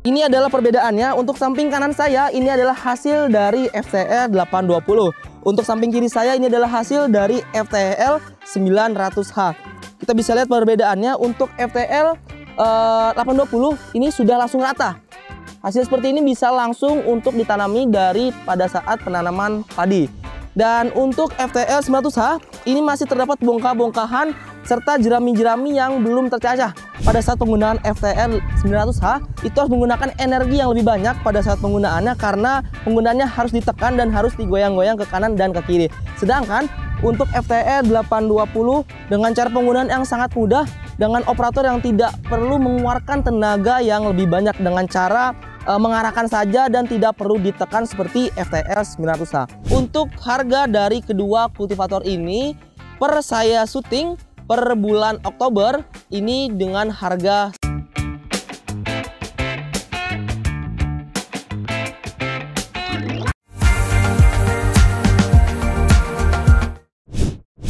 Ini adalah perbedaannya. Untuk samping kanan saya ini adalah hasil dari FTL 820. Untuk samping kiri saya ini adalah hasil dari FTL 900H. Kita bisa lihat perbedaannya. Untuk FTL 820 ini sudah langsung rata. Hasil seperti ini bisa langsung untuk ditanami dari pada saat penanaman padi. Dan untuk FTL 900H ini masih terdapat bongkah-bongkahan serta jerami-jerami yang belum tercacah. Pada saat penggunaan FTL 900H itu harus menggunakan energi yang lebih banyak pada saat penggunaannya, karena penggunaannya harus ditekan dan harus digoyang-goyang ke kanan dan ke kiri. Sedangkan untuk FTL 820 dengan cara penggunaan yang sangat mudah, dengan operator yang tidak perlu mengeluarkan tenaga yang lebih banyak, dengan cara mengarahkan saja dan tidak perlu ditekan seperti FTL 900H. Untuk harga dari kedua kultivator ini per saya syuting per bulan Oktober ini dengan harga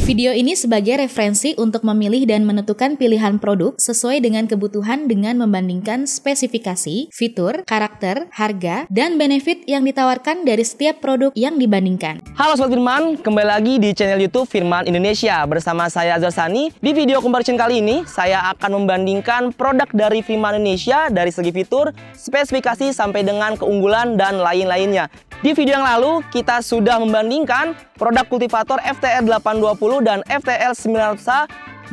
Video ini sebagai referensi untuk memilih dan menentukan pilihan produk sesuai dengan kebutuhan dengan membandingkan spesifikasi, fitur, karakter, harga, dan benefit yang ditawarkan dari setiap produk yang dibandingkan. Halo Sobat Firman, kembali lagi di channel YouTube Firman Indonesia bersama saya Azhar Sani. Di video comparison kali ini, saya akan membandingkan produk dari Firman Indonesia dari segi fitur, spesifikasi, sampai dengan keunggulan dan lain-lainnya. Di video yang lalu, kita sudah membandingkan produk kultivator FTL 820 dan FTL 900H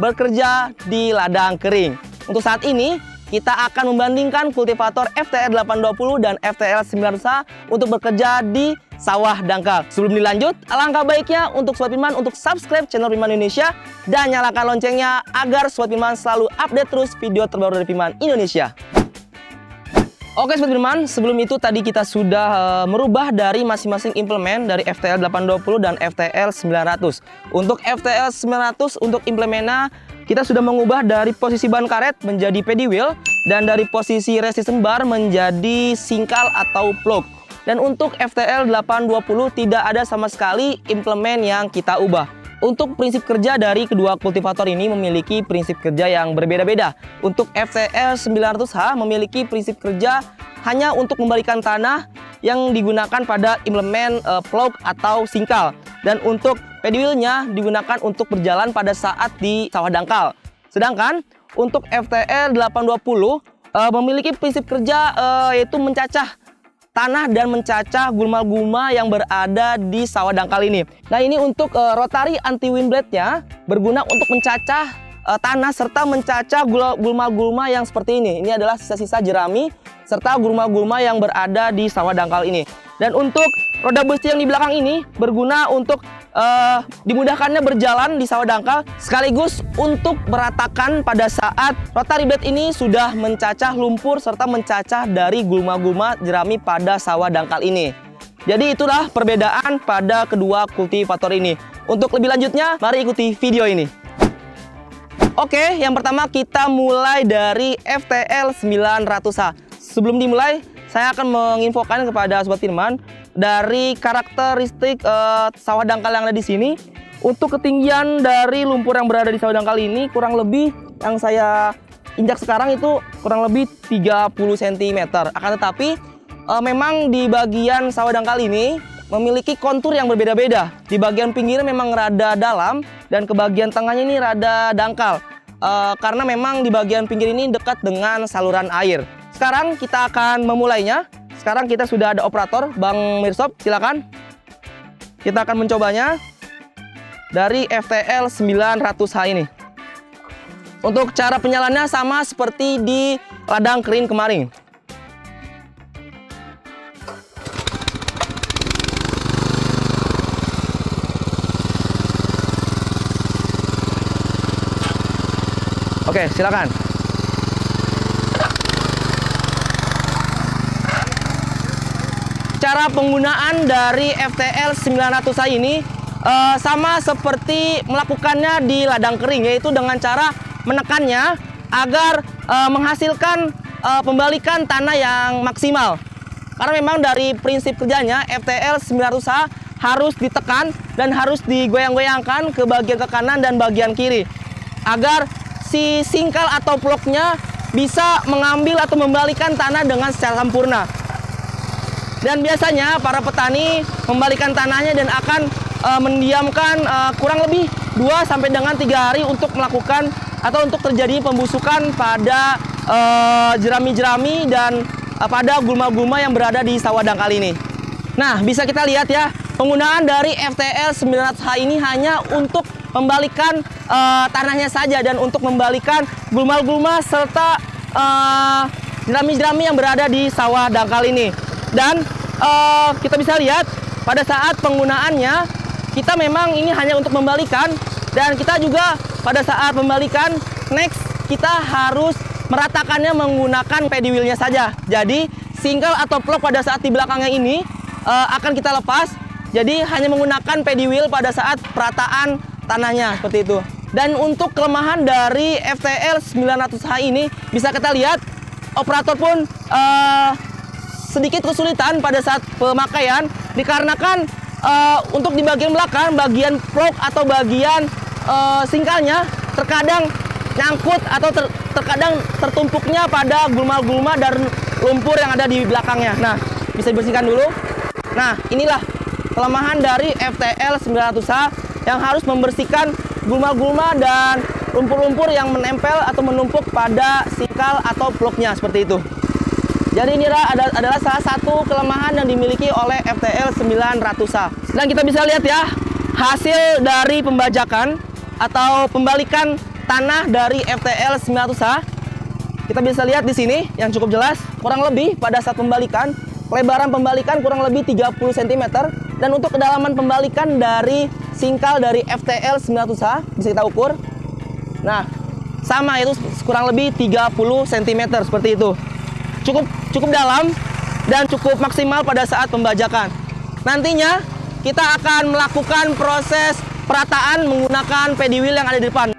bekerja di ladang kering. Untuk saat ini, kita akan membandingkan kultivator FTL 820 dan FTL 900H untuk bekerja di sawah dangkal. Sebelum dilanjut, alangkah baiknya untuk Sobat Firman untuk subscribe channel Firman Indonesia dan nyalakan loncengnya agar Sobat Firman selalu update terus video terbaru dari Firman Indonesia. Oke Sobat Firman, sebelum itu tadi kita sudah merubah dari masing-masing implemen dari FTL 820 dan FTL 900. Untuk FTL 900 untuk implemennya kita sudah mengubah dari posisi ban karet menjadi paddy wheel dan dari posisi resistance bar menjadi singkal atau plug. Dan untuk FTL 820 tidak ada sama sekali implemen yang kita ubah. Untuk prinsip kerja dari kedua kultivator ini memiliki prinsip kerja yang berbeda-beda. Untuk FTL 900H memiliki prinsip kerja hanya untuk membalikan tanah yang digunakan pada implemen plough atau singkal. Dan untuk paddy wheel-nya digunakan untuk berjalan pada saat di sawah dangkal. Sedangkan untuk FTL 820 memiliki prinsip kerja yaitu mencacah tanah dan mencacah gulma-gulma yang berada di sawah dangkal ini. Nah, ini untuk rotary anti wind blade-nya berguna untuk mencacah tanah serta mencacah gulma-gulma yang seperti ini. Ini adalah sisa-sisa jerami serta gulma-gulma yang berada di sawah dangkal ini. Dan untuk roda besi yang di belakang ini berguna untuk dimudahkannya berjalan di sawah dangkal, sekaligus untuk meratakan pada saat rotary blade ini sudah mencacah lumpur serta mencacah dari gulma-gulma jerami pada sawah dangkal ini. Jadi itulah perbedaan pada kedua kultivator ini. Untuk lebih lanjutnya, mari ikuti video ini. Oke, yang pertama kita mulai dari FTL 900H. Sebelum dimulai, saya akan menginfokan kepada Sobat Firman dari karakteristik sawah dangkal yang ada di sini. Untuk ketinggian dari lumpur yang berada di sawah dangkal ini kurang lebih yang saya injak sekarang itu kurang lebih 30 cm. Akan tetapi memang di bagian sawah dangkal ini memiliki kontur yang berbeda-beda. Di bagian pinggirnya memang rada dalam dan ke bagian tengahnya ini rada dangkal. Karena memang di bagian pinggir ini dekat dengan saluran air. Sekarang kita akan memulainya. Sekarang kita sudah ada operator, Bang Mirsop, silakan. Kita akan mencobanya dari FTL 900H ini. Untuk cara penyalannya sama seperti di ladang kering kemarin. Oke, silakan. Cara penggunaan dari FTL 900H ini sama seperti melakukannya di ladang kering, yaitu dengan cara menekannya agar menghasilkan pembalikan tanah yang maksimal. Karena memang dari prinsip kerjanya FTL 900H harus ditekan dan harus digoyang-goyangkan ke bagian ke kanan dan bagian kiri agar si singkal atau plugnya bisa mengambil atau membalikan tanah dengan secara sempurna. Dan biasanya para petani membalikan tanahnya dan akan mendiamkan kurang lebih 2 sampai dengan 3 hari untuk melakukan atau untuk terjadi pembusukan pada jerami-jerami dan pada gulma-gulma yang berada di sawah dangkal ini. Nah, bisa kita lihat ya, penggunaan dari FTL 900H ini hanya untuk membalikan tanahnya saja dan untuk membalikan gulma-gulma serta jerami-jerami yang berada di sawah dangkal ini. Dan kita bisa lihat pada saat penggunaannya, kita memang ini hanya untuk membalikan, dan kita juga pada saat membalikan, next kita harus meratakannya menggunakan paddy wheel-nya saja. Jadi singkel atau plog pada saat di belakangnya ini akan kita lepas. Jadi hanya menggunakan paddy wheel pada saat perataan tanahnya seperti itu. Dan untuk kelemahan dari FTL 900H ini bisa kita lihat operator pun sedikit kesulitan pada saat pemakaian dikarenakan untuk di bagian belakang, bagian plog atau bagian singkalnya terkadang nyangkut atau terkadang tertumpuknya pada gulma-gulma dan lumpur yang ada di belakangnya. Nah, bisa dibersihkan dulu. Nah, inilah kelemahan dari FTL 900H yang harus membersihkan gulma-gulma dan lumpur-lumpur yang menempel atau menumpuk pada singkal atau plognya seperti itu. Jadi ini adalah salah satu kelemahan yang dimiliki oleh FTL 900H. Dan kita bisa lihat ya, hasil dari pembajakan atau pembalikan tanah dari FTL 900H. Kita bisa lihat di sini yang cukup jelas, kurang lebih pada saat pembalikan, lebaran pembalikan kurang lebih 30 cm, dan untuk kedalaman pembalikan dari singkal dari FTL 900H bisa kita ukur. Nah, sama, itu kurang lebih 30 cm seperti itu. Cukup dalam dan cukup maksimal pada saat pembajakan. Nantinya kita akan melakukan proses perataan menggunakan paddy wheel yang ada di depan.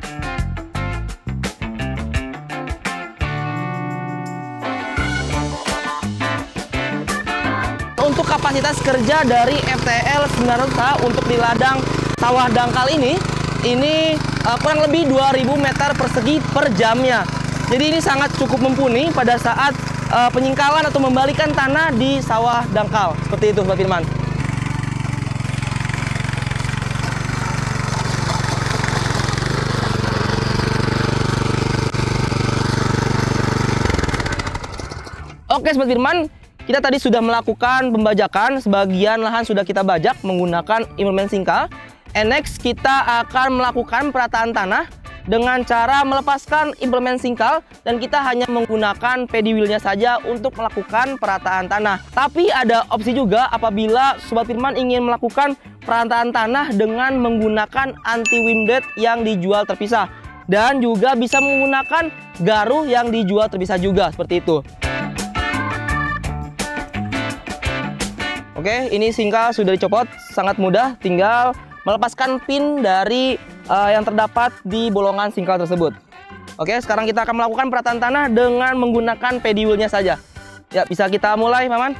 Untuk kapasitas kerja dari FTL 900H untuk di ladang sawah dangkal ini kurang lebih 2000 meter persegi per jamnya. Jadi ini sangat cukup mumpuni pada saat penyingkalan atau membalikan tanah di sawah dangkal. Seperti itu, Sobat Firman. Oke, Sobat Firman, kita tadi sudah melakukan pembajakan, sebagian lahan sudah kita bajak menggunakan implemen singkal. And next kita akan melakukan perataan tanah dengan cara melepaskan implemen singkal dan kita hanya menggunakan paddy wheel-nya saja untuk melakukan perataan tanah. Tapi ada opsi juga apabila Sobat Firman ingin melakukan perataan tanah dengan menggunakan anti winded yang dijual terpisah, dan juga bisa menggunakan garuh yang dijual terpisah juga seperti itu. Oke, ini singkal sudah dicopot, sangat mudah, tinggal melepaskan pin dari yang terdapat di bolongan singkal tersebut. Oke, sekarang kita akan melakukan perataan tanah dengan menggunakan paddy wheel-nya saja. Ya, bisa kita mulai, Paman.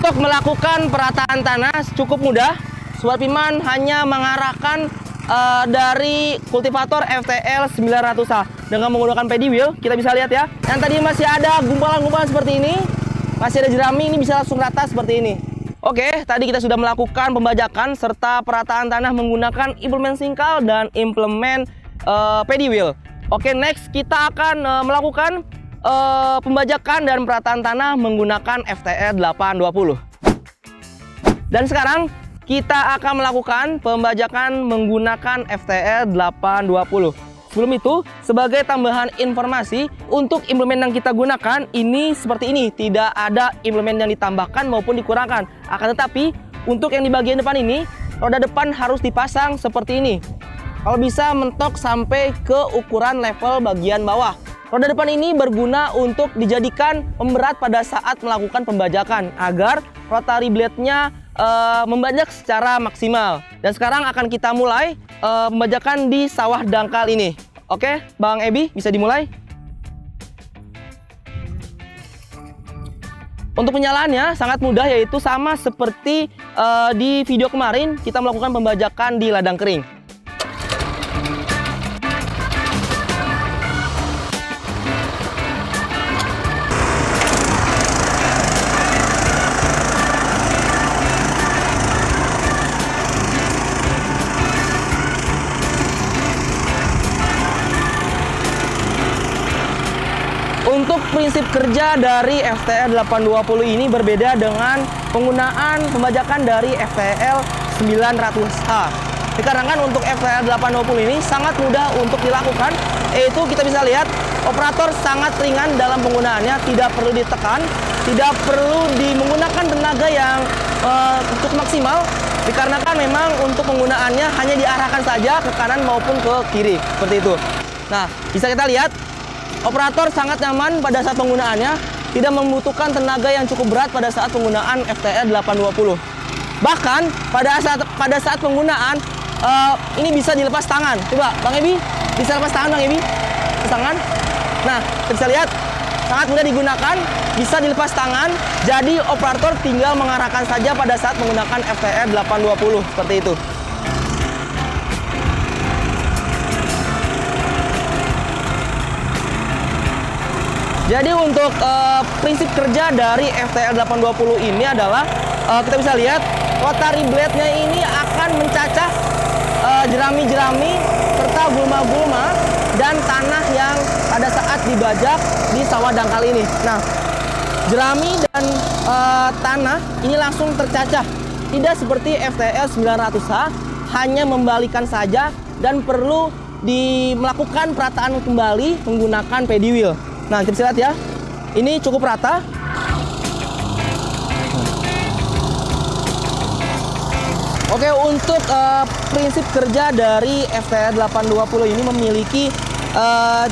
Untuk melakukan perataan tanah cukup mudah. Sobat Firman hanya mengarahkan dari kultivator FTL 900H dengan menggunakan paddy wheel. Kita bisa lihat ya, yang tadi masih ada gumpalan-gumpalan seperti ini, masih ada jerami, ini bisa langsung rata seperti ini. Oke, tadi kita sudah melakukan pembajakan serta perataan tanah menggunakan implemen singkal dan implemen paddy wheel. Oke, next kita akan melakukan pembajakan dan perataan tanah menggunakan FTL 820. Dan sekarang kita akan melakukan pembajakan menggunakan FTL 820. Sebelum itu, sebagai tambahan informasi, untuk implemen yang kita gunakan ini seperti ini, tidak ada implemen yang ditambahkan maupun dikurangkan. Akan tetapi, untuk yang di bagian depan ini, roda depan harus dipasang seperti ini. Kalau bisa mentok sampai ke ukuran level bagian bawah. Roda depan ini berguna untuk dijadikan pemberat pada saat melakukan pembajakan, agar rotary blade-nya membajak secara maksimal. Dan sekarang akan kita mulai pembajakan di sawah dangkal ini. Oke, Bang Ebi, bisa dimulai? Untuk penyalaannya sangat mudah, yaitu sama seperti di video kemarin kita melakukan pembajakan di ladang kering. Untuk prinsip kerja dari FTL 820 ini berbeda dengan penggunaan pembajakan dari FTL 900H. Dikarenakan untuk FTL 820 ini sangat mudah untuk dilakukan, yaitu kita bisa lihat operator sangat ringan dalam penggunaannya, tidak perlu ditekan, tidak perlu menggunakan tenaga yang cukup maksimal, dikarenakan memang untuk penggunaannya hanya diarahkan saja ke kanan maupun ke kiri, seperti itu. Nah, bisa kita lihat operator sangat nyaman pada saat penggunaannya, tidak membutuhkan tenaga yang cukup berat pada saat penggunaan FTL 820. Bahkan pada saat penggunaan ini bisa dilepas tangan. Coba Bang Ebi, bisa lepas tangan Bang Ebi? Lepas tangan. Nah, bisa lihat sangat mudah digunakan, bisa dilepas tangan. Jadi operator tinggal mengarahkan saja pada saat menggunakan FTL 820 seperti itu. Jadi untuk prinsip kerja dari FTL 820 ini adalah kita bisa lihat rotary blade-nya ini akan mencacah jerami-jerami serta gulma-gulma dan tanah yang pada saat dibajak di sawah dangkal ini. Nah, jerami dan tanah ini langsung tercacah. Tidak seperti FTL 900H, hanya membalikan saja dan perlu melakukan perataan kembali menggunakan paddy wheel. Nah, kita bisa lihat ya, ini cukup rata. Oke, untuk prinsip kerja dari FTL 820 ini memiliki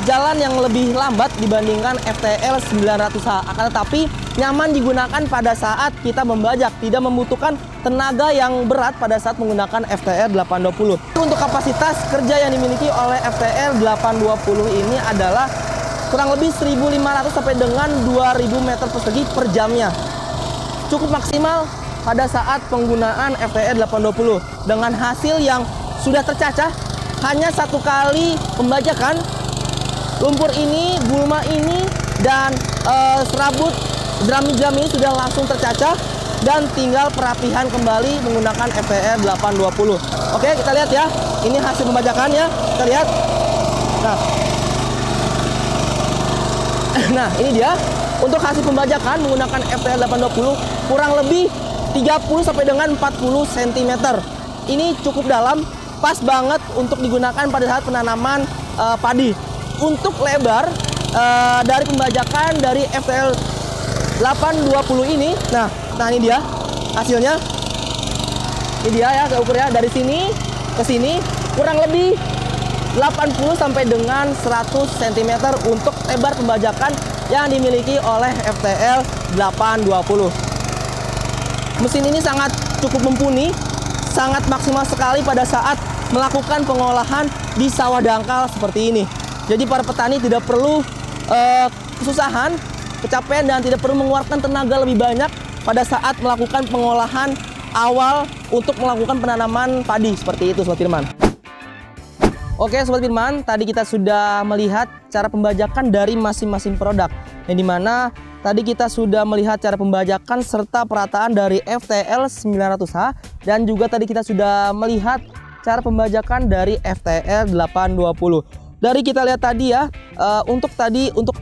jalan yang lebih lambat dibandingkan FTL 900H. Akan tetapi nyaman digunakan pada saat kita membajak, tidak membutuhkan tenaga yang berat pada saat menggunakan FTL 820. Untuk kapasitas kerja yang dimiliki oleh FTL 820 ini adalah kurang lebih 1.500 sampai dengan 2.000 meter persegi per jamnya. Cukup maksimal pada saat penggunaan FTL 820 dengan hasil yang sudah tercacah hanya satu kali pembajakan. Lumpur ini, gulma ini, dan serabut jerami-jerami ini sudah langsung tercacah dan tinggal perapihan kembali menggunakan FTL 820. Oke, kita lihat ya, ini hasil pembajakannya, kita lihat. Nah, ini dia untuk hasil pembajakan menggunakan FTL 820 kurang lebih 30 sampai dengan 40 cm. Ini cukup dalam, pas banget untuk digunakan pada saat penanaman padi. Untuk lebar dari pembajakan dari FTL 820 ini, nah ini dia hasilnya. Ini dia ya, saya ukur ya, dari sini ke sini kurang lebih 80 sampai dengan 100 cm untuk lebar pembajakan yang dimiliki oleh FTL 820. Mesin ini sangat cukup mumpuni, sangat maksimal sekali pada saat melakukan pengolahan di sawah dangkal seperti ini. Jadi para petani tidak perlu kesusahan, kecapean, dan tidak perlu mengeluarkan tenaga lebih banyak pada saat melakukan pengolahan awal untuk melakukan penanaman padi seperti itu, Sobat Firman. Oke Sobat Firman, tadi kita sudah melihat cara pembajakan dari masing-masing produk, yang dimana tadi kita sudah melihat cara pembajakan serta perataan dari FTL 900H, dan juga tadi kita sudah melihat cara pembajakan dari FTL 820. Dari kita lihat tadi ya, untuk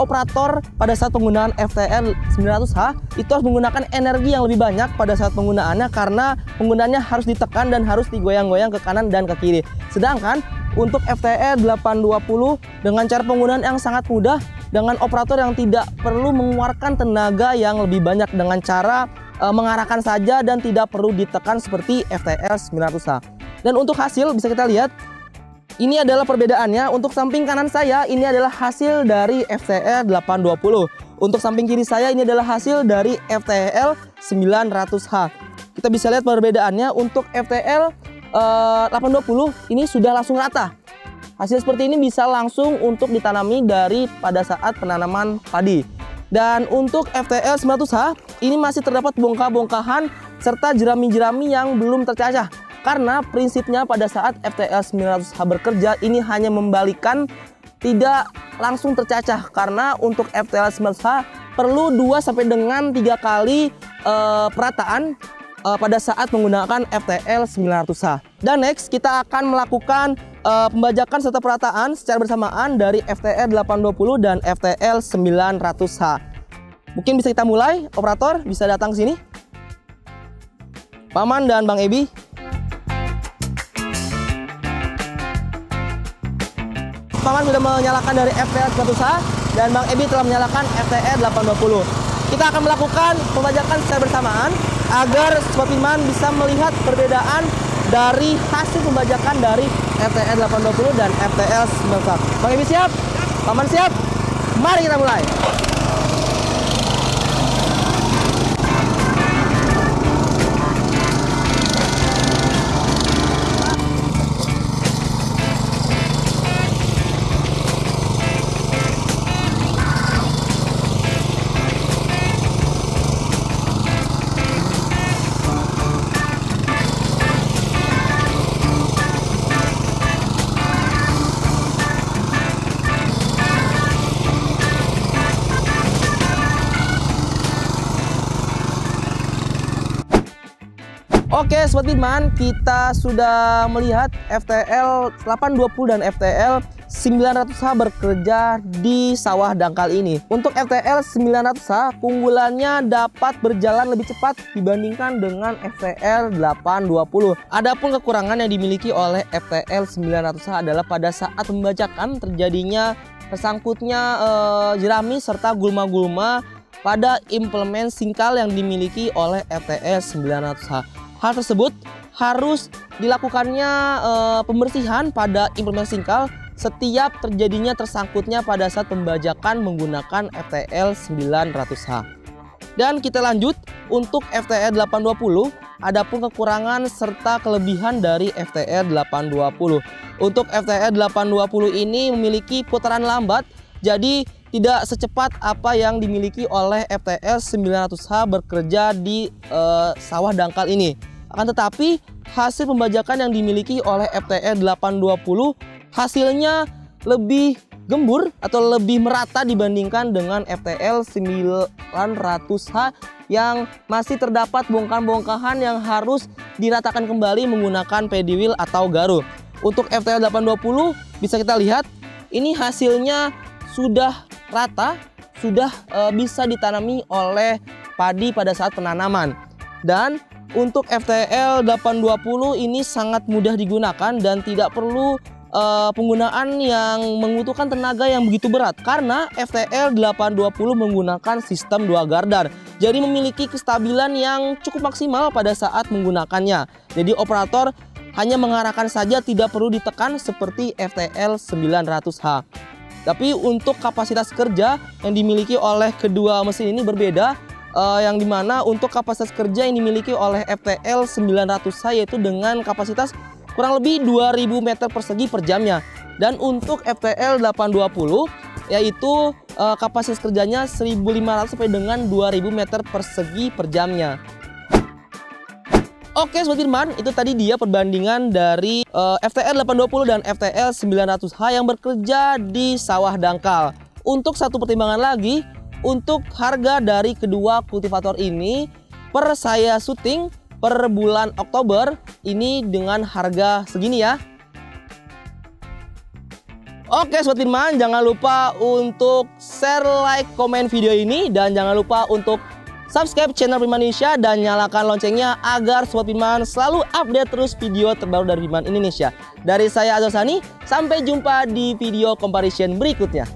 operator pada saat penggunaan FTL 900H itu harus menggunakan energi yang lebih banyak pada saat penggunaannya, karena penggunaannya harus ditekan dan harus digoyang-goyang ke kanan dan ke kiri. Sedangkan untuk FTL 820 dengan cara penggunaan yang sangat mudah, dengan operator yang tidak perlu mengeluarkan tenaga yang lebih banyak, dengan cara mengarahkan saja dan tidak perlu ditekan seperti FTL 900H. Dan untuk hasil bisa kita lihat, ini adalah perbedaannya. Untuk samping kanan saya ini adalah hasil dari FTL 820. Untuk samping kiri saya ini adalah hasil dari FTL 900H. Kita bisa lihat perbedaannya. Untuk FTL 820 ini sudah langsung rata. Hasil seperti ini bisa langsung untuk ditanami pada saat penanaman padi. Dan untuk FTL 900H ini masih terdapat bongkah-bongkahan serta jerami-jerami yang belum tercacah. Karena prinsipnya pada saat FTL 900H bekerja ini hanya membalikkan, tidak langsung tercacah. Karena untuk FTL 900H perlu 2 sampai dengan 3 kali perataan pada saat menggunakan FTL 900H. Dan next kita akan melakukan pembajakan serta perataan secara bersamaan dari FTL 820 dan FTL 900H. Mungkin bisa kita mulai, operator bisa datang ke sini. Paman dan Bang Ebi. Paman sudah menyalakan dari FTL 900H dan Bang Ebi telah menyalakan FTL 820. Kita akan melakukan pembajakan secara bersamaan agar Sobat Firman bisa melihat perbedaan dari hasil pembajakan dari FTL 820 dan FTL 900H. Bang Ebi siap? Paman siap? Mari kita mulai. Oke Sobat Firman, kita sudah melihat FTL 820 dan FTL 900H bekerja di sawah dangkal ini. Untuk FTL 900H, keunggulannya dapat berjalan lebih cepat dibandingkan dengan FTL 820. Adapun kekurangan yang dimiliki oleh FTL 900H adalah pada saat membajakan terjadinya tersangkutnya jerami serta gulma-gulma pada implemen singkal yang dimiliki oleh FTL 900H. Hal tersebut harus dilakukannya pembersihan pada implemen singkal setiap terjadinya tersangkutnya pada saat pembajakan menggunakan FTL 900H. Dan kita lanjut untuk FTL 820, adapun kekurangan serta kelebihan dari FTL 820. Untuk FTL 820 ini memiliki putaran lambat, jadi tidak secepat apa yang dimiliki oleh FTL 900H bekerja di sawah dangkal ini. Akan tetapi hasil pembajakan yang dimiliki oleh FTL 820 hasilnya lebih gembur atau lebih merata dibandingkan dengan FTL 900H yang masih terdapat bongkahan-bongkahan yang harus diratakan kembali menggunakan paddy wheel atau garu. Untuk FTL 820 bisa kita lihat ini hasilnya sudah rata, sudah bisa ditanami oleh padi pada saat penanaman. Dan untuk FTL 820 ini sangat mudah digunakan dan tidak perlu penggunaan yang membutuhkan tenaga yang begitu berat karena FTL 820 menggunakan sistem 2 gardar. Jadi memiliki kestabilan yang cukup maksimal pada saat menggunakannya. Jadi operator hanya mengarahkan saja, tidak perlu ditekan seperti FTL 900H. Tapi untuk kapasitas kerja yang dimiliki oleh kedua mesin ini berbeda. Yang dimana untuk kapasitas kerja yang dimiliki oleh FTL 900H yaitu dengan kapasitas kurang lebih 2000 meter persegi per jamnya. Dan untuk FTL 820 yaitu kapasitas kerjanya 1500 sampai dengan 2000 meter persegi per jamnya. Oke Sobat Firman, itu tadi dia perbandingan dari FTL 820 dan FTL 900H yang bekerja di sawah dangkal. Untuk satu pertimbangan lagi, untuk harga dari kedua kultivator ini per saya syuting per bulan Oktober ini dengan harga segini ya. Oke Sobat Firman, jangan lupa untuk share, like, komen video ini dan jangan lupa untuk subscribe channel Firman Indonesia dan nyalakan loncengnya agar Sobat Firman selalu update terus video terbaru dari Firman Indonesia. Dari saya Azhar Sani, sampai jumpa di video comparison berikutnya.